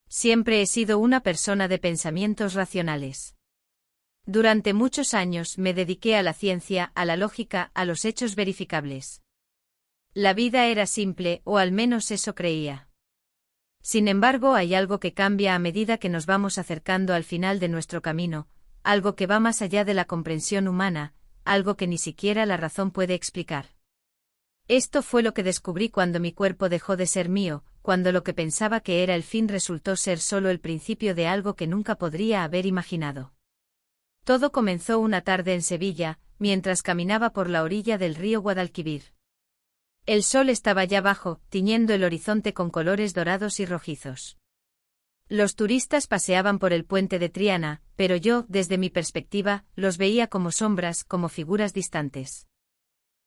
Siempre he sido una persona de pensamientos racionales. Durante muchos años me dediqué a la ciencia, a la lógica, a los hechos verificables. La vida era simple, o al menos eso creía. Sin embargo, hay algo que cambia a medida que nos vamos acercando al final de nuestro camino, algo que va más allá de la comprensión humana, algo que ni siquiera la razón puede explicar. Esto fue lo que descubrí cuando mi cuerpo dejó de ser mío, cuando lo que pensaba que era el fin resultó ser solo el principio de algo que nunca podría haber imaginado. Todo comenzó una tarde en Sevilla, mientras caminaba por la orilla del río Guadalquivir. El sol estaba ya bajo, tiñendo el horizonte con colores dorados y rojizos. Los turistas paseaban por el puente de Triana, pero yo, desde mi perspectiva, los veía como sombras, como figuras distantes.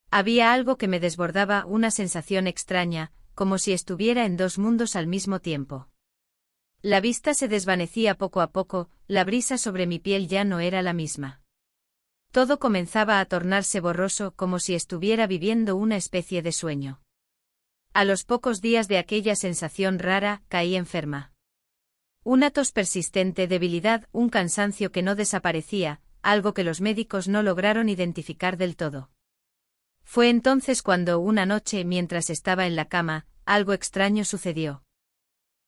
Había algo que me desbordaba, una sensación extraña, como si estuviera en dos mundos al mismo tiempo. La vista se desvanecía poco a poco, la brisa sobre mi piel ya no era la misma. Todo comenzaba a tornarse borroso, como si estuviera viviendo una especie de sueño. A los pocos días de aquella sensación rara, caí enferma. Una tos persistente, debilidad, un cansancio que no desaparecía, algo que los médicos no lograron identificar del todo. Fue entonces cuando, una noche, mientras estaba en la cama, algo extraño sucedió.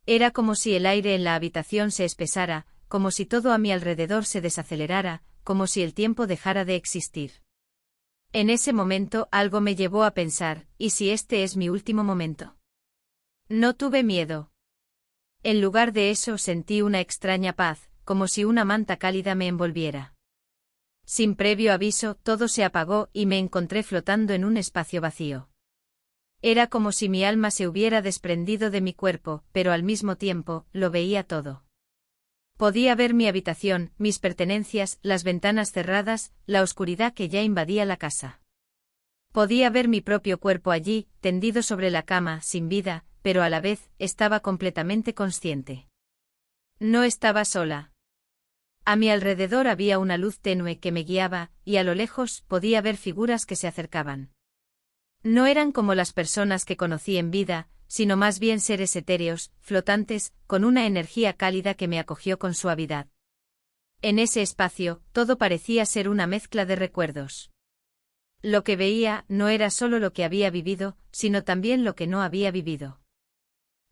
Era como si el aire en la habitación se espesara, como si todo a mi alrededor se desacelerara, como si el tiempo dejara de existir. En ese momento algo me llevó a pensar, ¿y si este es mi último momento? No tuve miedo. En lugar de eso sentí una extraña paz, como si una manta cálida me envolviera. Sin previo aviso, todo se apagó y me encontré flotando en un espacio vacío. Era como si mi alma se hubiera desprendido de mi cuerpo, pero al mismo tiempo, lo veía todo. Podía ver mi habitación, mis pertenencias, las ventanas cerradas, la oscuridad que ya invadía la casa. Podía ver mi propio cuerpo allí, tendido sobre la cama, sin vida, pero a la vez, estaba completamente consciente. No estaba sola. A mi alrededor había una luz tenue que me guiaba, y a lo lejos podía ver figuras que se acercaban. No eran como las personas que conocí en vida, sino más bien seres etéreos, flotantes, con una energía cálida que me acogió con suavidad. En ese espacio, todo parecía ser una mezcla de recuerdos. Lo que veía no era solo lo que había vivido, sino también lo que no había vivido.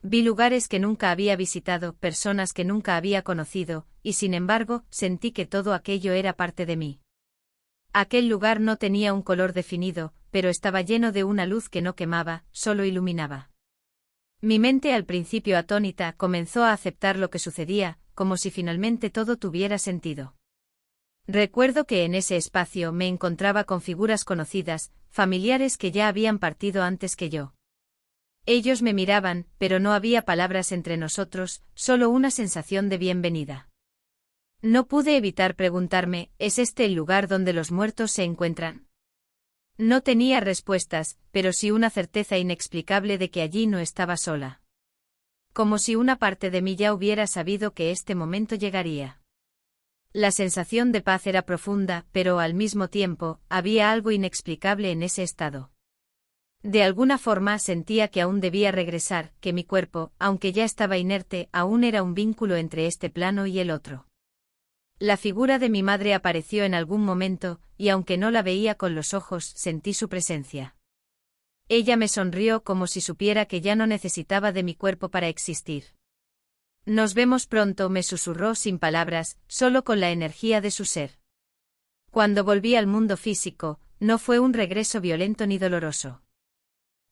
Vi lugares que nunca había visitado, personas que nunca había conocido, y sin embargo, sentí que todo aquello era parte de mí. Aquel lugar no tenía un color definido, pero estaba lleno de una luz que no quemaba, solo iluminaba. Mi mente, al principio atónita, comenzó a aceptar lo que sucedía, como si finalmente todo tuviera sentido. Recuerdo que en ese espacio me encontraba con figuras conocidas, familiares que ya habían partido antes que yo. Ellos me miraban, pero no había palabras entre nosotros, solo una sensación de bienvenida. No pude evitar preguntarme, ¿es este el lugar donde los muertos se encuentran? No tenía respuestas, pero sí una certeza inexplicable de que allí no estaba sola. Como si una parte de mí ya hubiera sabido que este momento llegaría. La sensación de paz era profunda, pero al mismo tiempo, había algo inexplicable en ese estado. De alguna forma sentía que aún debía regresar, que mi cuerpo, aunque ya estaba inerte, aún era un vínculo entre este plano y el otro. La figura de mi madre apareció en algún momento, y aunque no la veía con los ojos, sentí su presencia. Ella me sonrió como si supiera que ya no necesitaba de mi cuerpo para existir. Nos vemos pronto, me susurró sin palabras, solo con la energía de su ser. Cuando volví al mundo físico, no fue un regreso violento ni doloroso.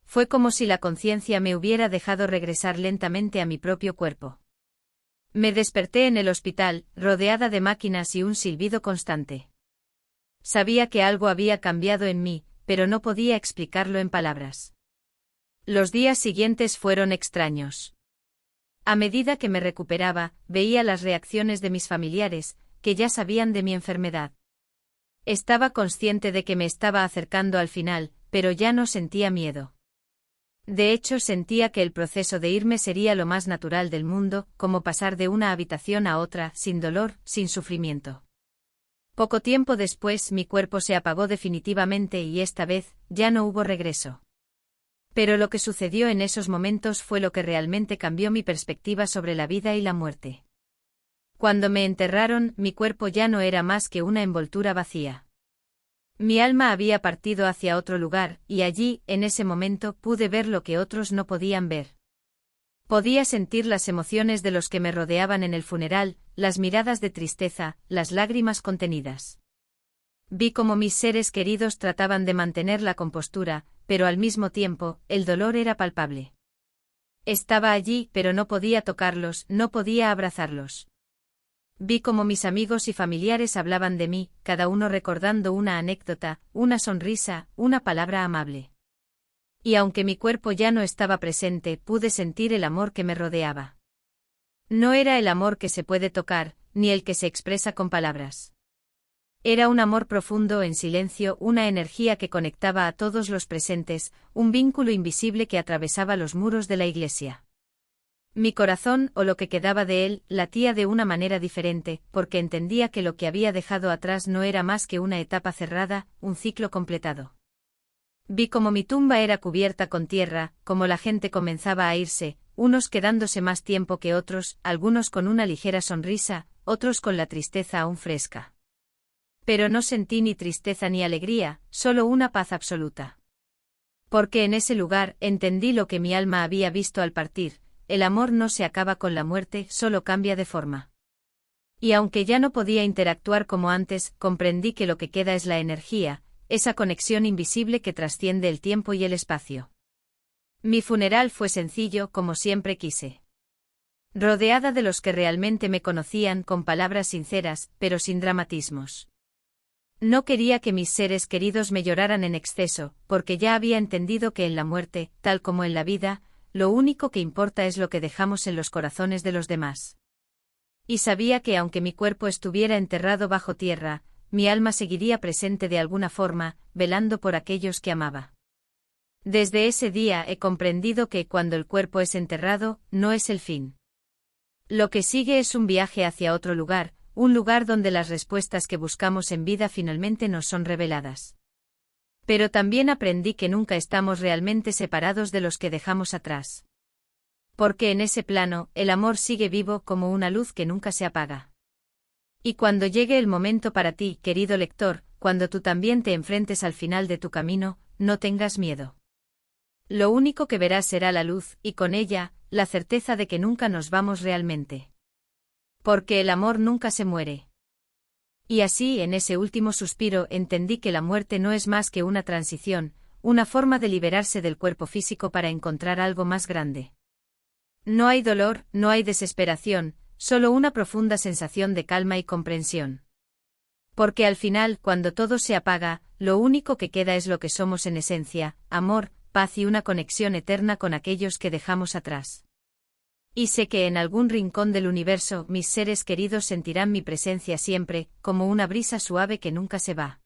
Fue como si la conciencia me hubiera dejado regresar lentamente a mi propio cuerpo. Me desperté en el hospital, rodeada de máquinas y un silbido constante. Sabía que algo había cambiado en mí, pero no podía explicarlo en palabras. Los días siguientes fueron extraños. A medida que me recuperaba, veía las reacciones de mis familiares, que ya sabían de mi enfermedad. Estaba consciente de que me estaba acercando al final, pero ya no sentía miedo. De hecho, sentía que el proceso de irme sería lo más natural del mundo, como pasar de una habitación a otra, sin dolor, sin sufrimiento. Poco tiempo después mi cuerpo se apagó definitivamente y esta vez, ya no hubo regreso. Pero lo que sucedió en esos momentos fue lo que realmente cambió mi perspectiva sobre la vida y la muerte. Cuando me enterraron, mi cuerpo ya no era más que una envoltura vacía. Mi alma había partido hacia otro lugar, y allí, en ese momento, pude ver lo que otros no podían ver. Podía sentir las emociones de los que me rodeaban en el funeral, las miradas de tristeza, las lágrimas contenidas. Vi cómo mis seres queridos trataban de mantener la compostura, pero al mismo tiempo, el dolor era palpable. Estaba allí, pero no podía tocarlos, no podía abrazarlos. Vi cómo mis amigos y familiares hablaban de mí, cada uno recordando una anécdota, una sonrisa, una palabra amable. Y aunque mi cuerpo ya no estaba presente, pude sentir el amor que me rodeaba. No era el amor que se puede tocar, ni el que se expresa con palabras. Era un amor profundo en silencio, una energía que conectaba a todos los presentes, un vínculo invisible que atravesaba los muros de la iglesia. Mi corazón, o lo que quedaba de él, latía de una manera diferente, porque entendía que lo que había dejado atrás no era más que una etapa cerrada, un ciclo completado. Vi cómo mi tumba era cubierta con tierra, cómo la gente comenzaba a irse, unos quedándose más tiempo que otros, algunos con una ligera sonrisa, otros con la tristeza aún fresca. Pero no sentí ni tristeza ni alegría, solo una paz absoluta. Porque en ese lugar entendí lo que mi alma había visto al partir: el amor no se acaba con la muerte, solo cambia de forma. Y aunque ya no podía interactuar como antes, comprendí que lo que queda es la energía, esa conexión invisible que trasciende el tiempo y el espacio. Mi funeral fue sencillo, como siempre quise. Rodeada de los que realmente me conocían, con palabras sinceras, pero sin dramatismos. No quería que mis seres queridos me lloraran en exceso, porque ya había entendido que en la muerte, tal como en la vida, lo único que importa es lo que dejamos en los corazones de los demás. Y sabía que aunque mi cuerpo estuviera enterrado bajo tierra, mi alma seguiría presente de alguna forma, velando por aquellos que amaba. Desde ese día he comprendido que cuando el cuerpo es enterrado, no es el fin. Lo que sigue es un viaje hacia otro lugar, un lugar donde las respuestas que buscamos en vida finalmente nos son reveladas. Pero también aprendí que nunca estamos realmente separados de los que dejamos atrás. Porque en ese plano, el amor sigue vivo como una luz que nunca se apaga. Y cuando llegue el momento para ti, querido lector, cuando tú también te enfrentes al final de tu camino, no tengas miedo. Lo único que verás será la luz, y con ella, la certeza de que nunca nos vamos realmente. Porque el amor nunca se muere. Y así, en ese último suspiro, entendí que la muerte no es más que una transición, una forma de liberarse del cuerpo físico para encontrar algo más grande. No hay dolor, no hay desesperación, solo una profunda sensación de calma y comprensión. Porque al final, cuando todo se apaga, lo único que queda es lo que somos en esencia: amor, paz y una conexión eterna con aquellos que dejamos atrás. Y sé que en algún rincón del universo mis seres queridos sentirán mi presencia siempre, como una brisa suave que nunca se va.